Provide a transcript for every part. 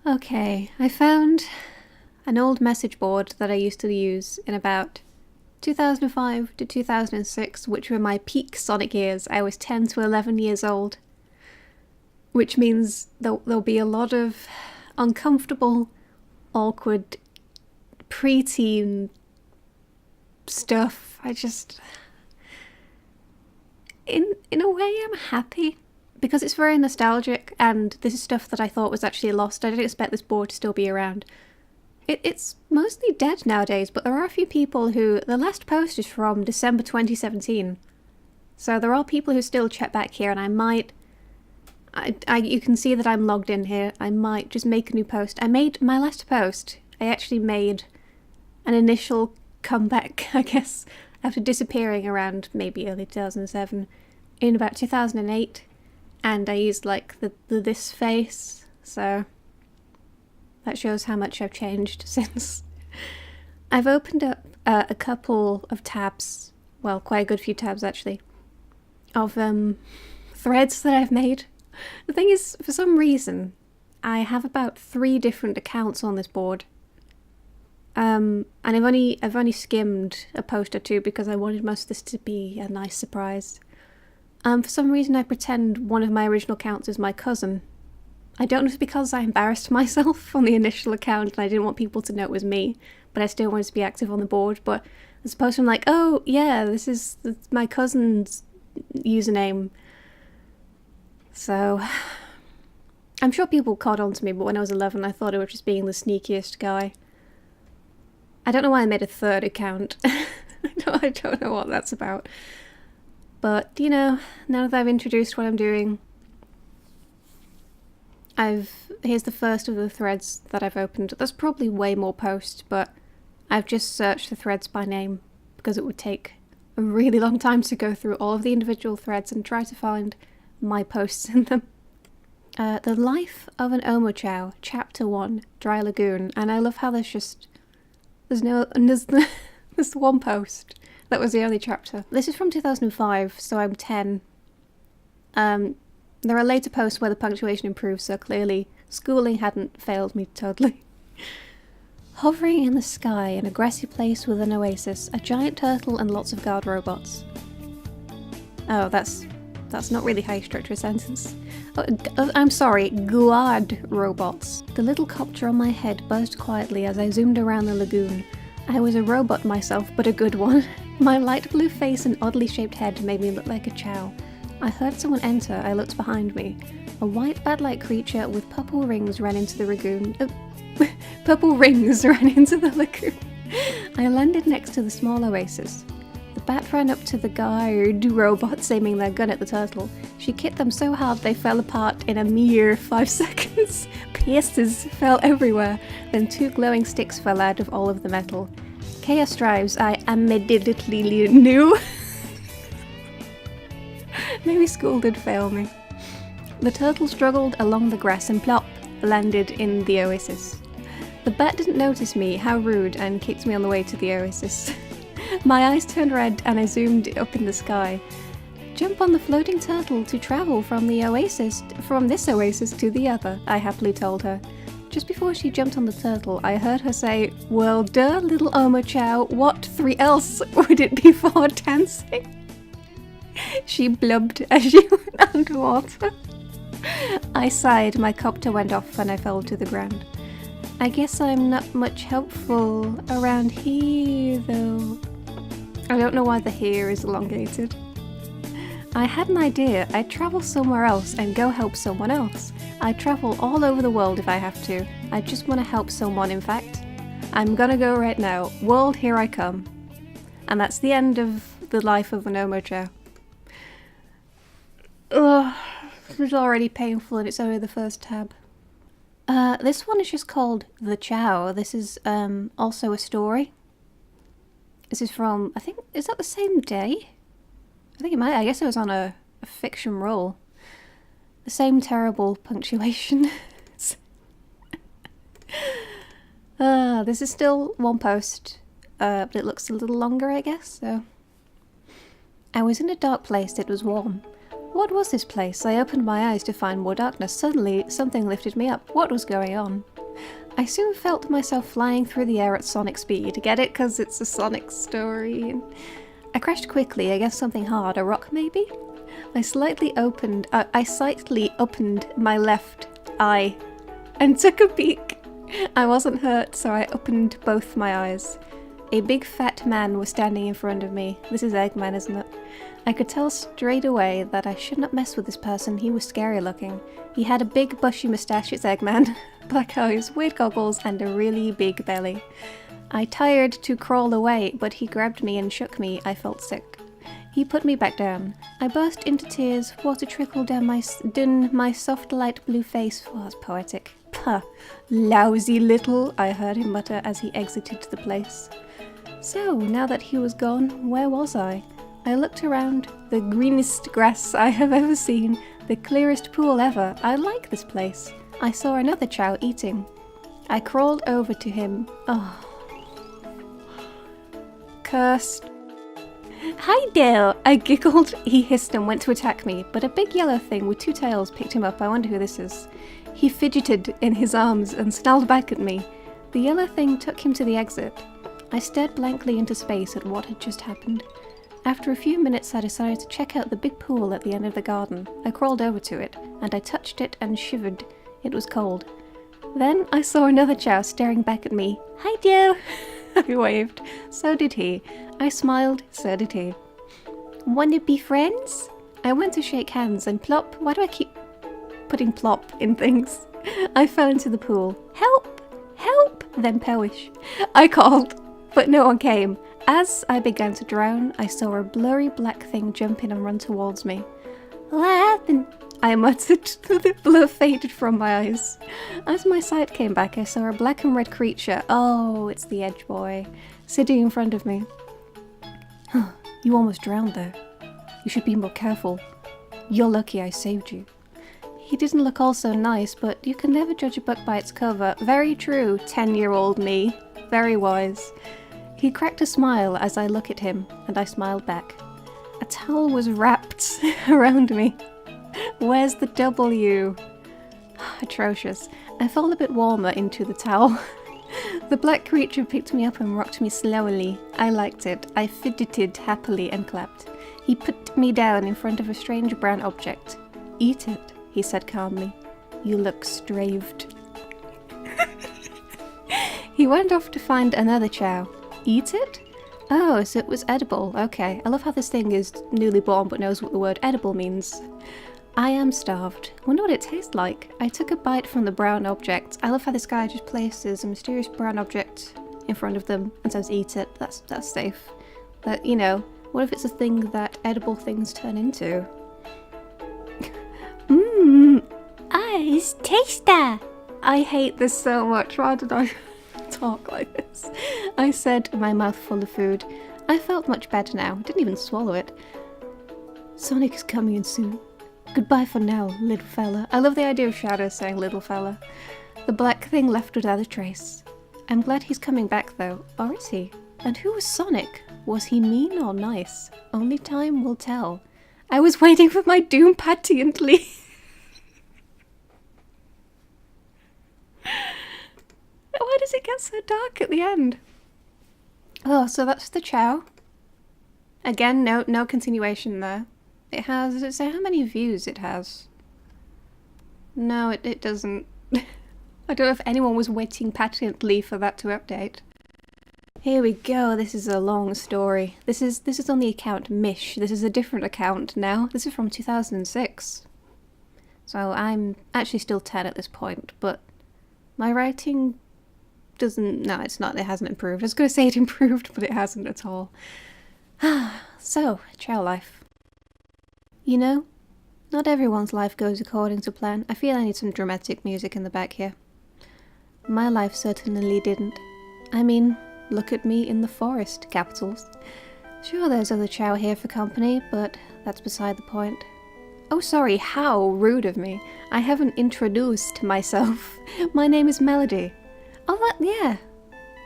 Okay, I found an old message board that I used to use in about 2005 to 2006, which were my peak Sonic years. I was 10 to 11 years old, which means there'll be a lot of uncomfortable, awkward, preteen stuff. In a way, I'm happy because it's very nostalgic, and this is stuff that I thought was actually lost. I didn't expect this board to still be around. It's mostly dead nowadays, but there are a few people who... The last post is from December 2017. So there are people who still check back here, and I might... you can see that I'm logged in here. I might just make a new post. I made my last post. I actually made an initial comeback, I guess, after disappearing around maybe early 2007, in about 2008. And I used like the this face, so that shows how much I've changed since. I've opened up a couple of tabs, well, quite a good few tabs actually, of threads that I've made. The thing is, for some reason, I have about 3 different accounts on this board. And I've only skimmed a post or two because I wanted most of this to be a nice surprise. For some reason I pretend one of my original accounts is my cousin. I don't know if it's because I embarrassed myself on the initial account and I didn't want people to know it was me, but I still wanted to be active on the board. But as opposed to I'm like, oh yeah, this is my cousin's username. So I'm sure people caught on to me, but when I was 11 I thought I was just being the sneakiest guy. I don't know why I made a 3rd account. I don't know what that's about. But, you know, now that I've introduced what I'm doing, here's the first of the threads that I've opened. There's probably way more posts, but I've just searched the threads by name because it would take a really long time to go through all of the individual threads and try to find my posts in them. The Life of an Chao, Chapter 1, Dry Lagoon, and I love how there's one post. That was the only chapter. This is from 2005, so I'm 10. There are later posts where the punctuation improves, so clearly schooling hadn't failed me totally. Hovering in the sky in a grassy place with an oasis, a giant turtle and lots of guard robots. Oh, that's not really how you structure a sentence. I'm sorry, guard robots. The little copter on my head buzzed quietly as I zoomed around the lagoon. I was a robot myself, but a good one. My light blue face and oddly shaped head made me look like a Chao. I heard someone enter. I looked behind me. A white bat-like creature with purple rings ran into the lagoon. Purple rings ran into the lagoon. I landed next to the small oasis. The bat ran up to the guard robots, aiming their gun at the turtle. She kicked them so hard they fell apart in a mere 5 seconds. Pieces fell everywhere. Then 2 glowing sticks fell out of all of the metal. Chaos drives, I immediately knew. Maybe school did fail me. The turtle struggled along the grass and plop, landed in the oasis. The bat didn't notice me, how rude, and kicked me on the way to the oasis. My eyes turned red and I zoomed up in the sky. Jump on the floating turtle to travel from this oasis to the other, I happily told her. Just before she jumped on the turtle, I heard her say, well duh, little Chao, what 3 else would it be for dancing? She blubbed as she went underwater. I sighed, my copter went off and I fell to the ground. I guess I'm not much helpful around here though. I don't know why the here is elongated. I had an idea. I'd travel somewhere else and go help someone else. I'd travel all over the world if I have to. I just want to help someone, in fact. I'm gonna go right now. World, here I come. And that's the end of the life of an Chao. Ugh, this is already painful and it's only the first tab. This one is just called The Chao. This is also a story. This is from, I think, is that the same day? I think it might. I guess it was on a fiction roll. The same terrible punctuation. This is still one post, but it looks a little longer, I guess. So, I was in a dark place. It was warm. What was this place? I opened my eyes to find more darkness. Suddenly, something lifted me up. What was going on? I soon felt myself flying through the air at sonic speed. Get it? Because it's a Sonic story. I crashed quickly against something hard. A rock, maybe? I slightly opened my left eye and took a peek. I wasn't hurt, so I opened both my eyes. A big fat man was standing in front of me. This is Eggman, isn't it? I could tell straight away that I should not mess with this person. He was scary looking. He had a big bushy moustache, it's Eggman, black eyes, weird goggles, and a really big belly. I tried to crawl away, but he grabbed me and shook me. I felt sick. He put me back down. I burst into tears. Water trickled down my soft light blue face. Oh, that's poetic. Puh, lousy little, I heard him mutter as he exited the place. So, now that he was gone, where was I? I looked around. The greenest grass I have ever seen. The clearest pool ever. I like this place. I saw another Chao eating. I crawled over to him. Oh. Cursed. Hi there, I giggled. He hissed and went to attack me, but a big yellow thing with two tails picked him up. I wonder who this is. He fidgeted in his arms and snarled back at me. The yellow thing took him to the exit. I stared blankly into space at what had just happened. After a few minutes, I decided to check out the big pool at the end of the garden. I crawled over to it, and I touched it and shivered. It was cold. Then I saw another Chao staring back at me. Hi there! I waved. So did he. I smiled. So did he. Wanna be friends? I went to shake hands and plop. Why do I keep putting plop in things? I fell into the pool. Help! Help! Then perish. I called, but no one came. As I began to drown, I saw a blurry black thing jump in and run towards me. What happened? I muttered. The blur faded from my eyes. As my sight came back, I saw a black and red creature. Oh, it's the Edge Boy, sitting in front of me. Huh, you almost drowned there. You should be more careful. You're lucky I saved you. He didn't look all so nice, but you can never judge a book by its cover. Very true, 10-year-old me. Very wise. He cracked a smile as I looked at him, and I smiled back. A towel was wrapped around me. Where's the W? Atrocious. I felt a bit warmer into the towel. The black creature picked me up and rocked me slowly. I liked it. I fidgeted happily and clapped. He put me down in front of a strange brown object. Eat it, he said calmly. You look straved. He went off to find another Chao. Eat it? Oh, so it was edible. Okay. I love how this thing is newly born but knows what the word edible means. I am starved. Wonder what it tastes like. I took a bite from the brown object. I love how this guy just places a mysterious brown object in front of them and says eat it. That's safe. But, you know, what if it's a thing that edible things turn into? It's tasty! I hate this so much. Why did I talk like this? I said, my mouth full of food. I felt much better now. Didn't even swallow it. Sonic is coming in soon. Goodbye for now, little fella. I love the idea of Shadow saying little fella. The black thing left without a trace. I'm glad he's coming back though. Or is he? And who was Sonic? Was he mean or nice? Only time will tell. I was waiting for my doom patiently. Why does it get so dark at the end? Oh, so that's the Chao. Again, no continuation there. It has, does it say how many views it has? No, it doesn't. I don't know if anyone was waiting patiently for that to update. Here we go, this is a long story. This is on the account Mish. This is a different account now. This is from 2006. So I'm actually still 10 at this point, but my writing doesn't, no, it's not, it hasn't improved. I was going to say it improved, but it hasn't at all. So, Chao life. You know, not everyone's life goes according to plan. I feel I need some dramatic music in the back here. My life certainly didn't. I mean, look at me in the forest, capitals. Sure, there's other Chao here for company, but that's beside the point. Oh, sorry, how rude of me. I haven't introduced myself. My name is Melody. Oh, yeah.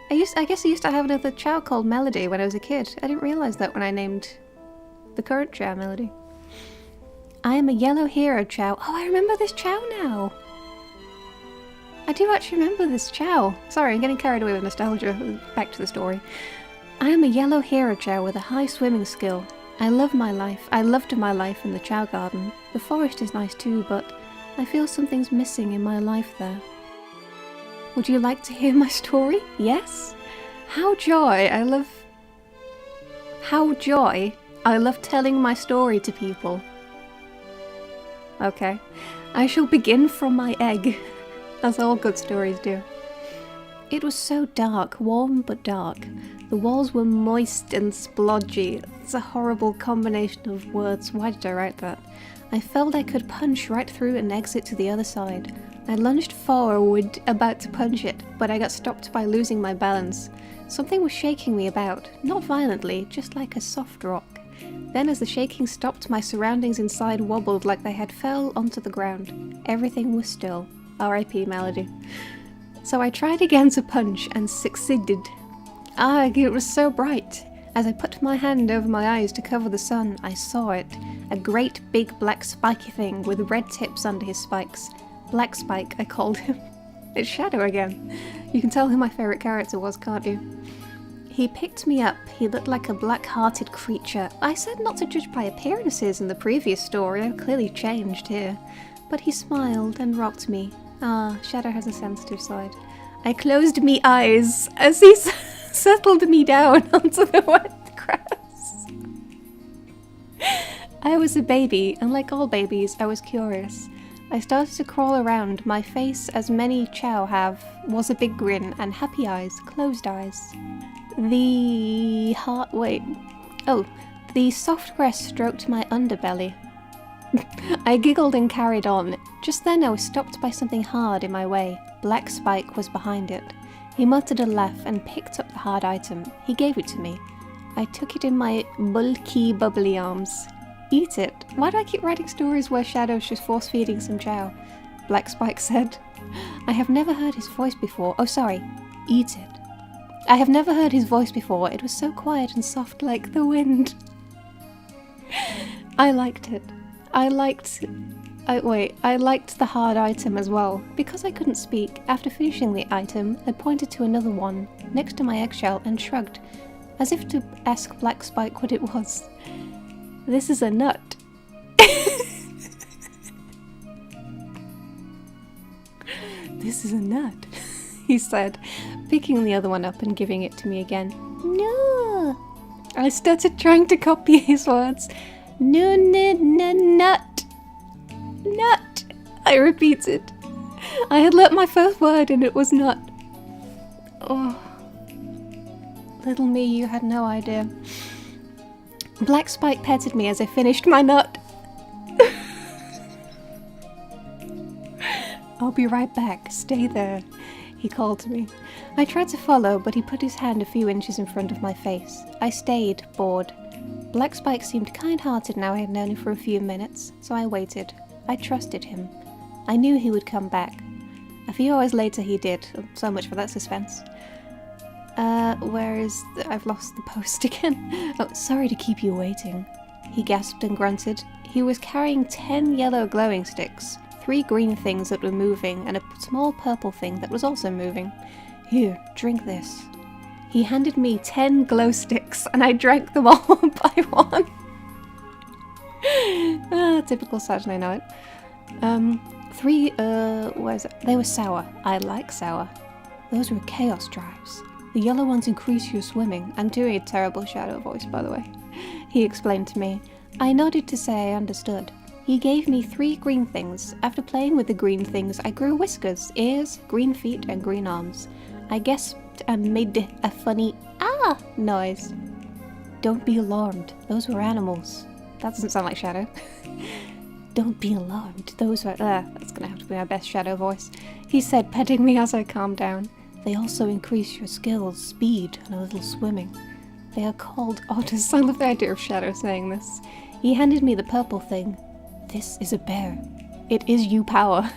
I guess I used to have another Chao called Melody when I was a kid. I didn't realize that when I named the current Chao Melody. I am a yellow hero, Chao. Oh, I remember this Chao now. I do actually remember this Chao. Sorry, I'm getting carried away with nostalgia. Back to the story. I am a yellow hero, Chao, with a high swimming skill. I love my life. I loved my life in the Chao garden. The forest is nice too, but I feel something's missing in my life there. Would you like to hear my story? Yes? How joy! I love telling my story to people. Okay. I shall begin from my egg, as all good stories do. It was so dark, warm but dark. The walls were moist and splodgy. It's a horrible combination of words. Why did I write that? I felt I could punch right through and exit to the other side. I lunged forward, about to punch it, but I got stopped by losing my balance. Something was shaking me about, not violently, just like a soft rock. Then as the shaking stopped, my surroundings inside wobbled like they had fell onto the ground. Everything was still. R.I.P. Melody. So I tried again to punch and succeeded. It was so bright. As I put my hand over my eyes to cover the sun, I saw it. A great big black spiky thing with red tips under his spikes. Black Spike, I called him. It's Shadow again. You can tell who my favourite character was, can't you? He picked me up. He looked like a black-hearted creature. I said not to judge by appearances in the previous story. I've clearly changed here. But he smiled and rocked me. Shadow has a sensitive side. I closed me eyes as he settled me down onto the wet grass. I was a baby, and like all babies, I was curious. I started to crawl around. My face, as many Chao have, was a big grin and happy eyes, closed eyes. The soft grass stroked my underbelly. I giggled and carried on. Just then I was stopped by something hard in my way. Black Spike was behind it. He muttered a laugh and picked up the hard item. He gave it to me. I took it in my bulky, bubbly arms. Eat it. Why do I keep writing stories where Shadow's just force-feeding some Chao? Black Spike said. I have never heard his voice before. Oh, sorry. Eat it. I have never heard his voice before. It was so quiet and soft like the wind. I liked it. I liked the hard item as well. Because I couldn't speak, after finishing the item, I pointed to another one, next to my eggshell, and shrugged, as if to ask Black Spike what it was. This is a nut. This is a nut, he said, picking the other one up and giving it to me again. No. I stuttered, trying to copy his words. No, nut. Nut, I repeated. I had learnt my first word and it was nut. Oh. Little me, you had no idea. Black Spike petted me as I finished my nut. I'll be right back. Stay there, he called to me. I tried to follow, but he put his hand a few inches in front of my face. I stayed, bored. Black Spike seemed kind-hearted now I had known him for a few minutes, so I waited. I trusted him. I knew he would come back. A few hours later he did. So much for that suspense. I've lost the post again. Oh, sorry to keep you waiting. He gasped and grunted. He was carrying 10 yellow glowing sticks, 3 green things that were moving, and a small purple thing that was also moving. Here, drink this. He handed me 10 glow sticks, and I drank them all one by one. Typical Saturday night. They were sour. I like sour. Those were chaos drives. The yellow ones increase your swimming. I'm doing a terrible Shadow voice, by the way. He explained to me. I nodded to say I understood. He gave me 3 green things. After playing with the green things, I grew whiskers, ears, green feet, and green arms. I gasped and made a funny "ah" noise. Don't be alarmed. Those were animals. That doesn't sound like Shadow. Don't be alarmed. Those were... that's gonna have to be my best Shadow voice. He said, petting me as I calmed down. They also increase your skills, speed, and a little swimming. They are called otters. I love the idea of Shadow saying this. He handed me the purple thing. This is a bear. It is you power.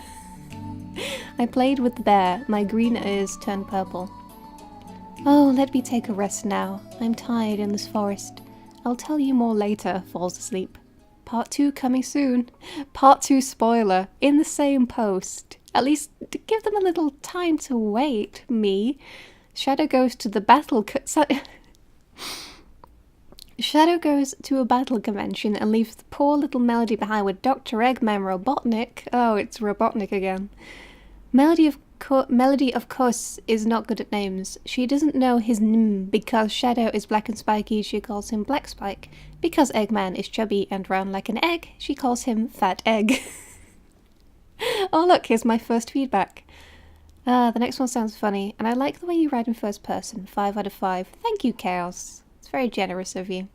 I played with the bear. My green ears turned purple. Oh, let me take a rest now. I'm tired in this forest. I'll tell you more later. Falls asleep. Part 2 coming soon. Part 2 spoiler in the same post. At least give them a little time to wait, me. Shadow goes to the battle... Shadow goes to a battle convention and leaves the poor little Melody behind with Dr. Eggman Robotnik. Oh, it's Robotnik again. Melody, of course, is not good at names. She doesn't know his name because Shadow is black and spiky, she calls him Black Spike. Because Eggman is chubby and round like an egg, she calls him Fat Egg. Oh look, here's my first feedback. The next one sounds funny, and I like the way you write in first person. 5 out of 5. Thank you, Chaos. It's very generous of you.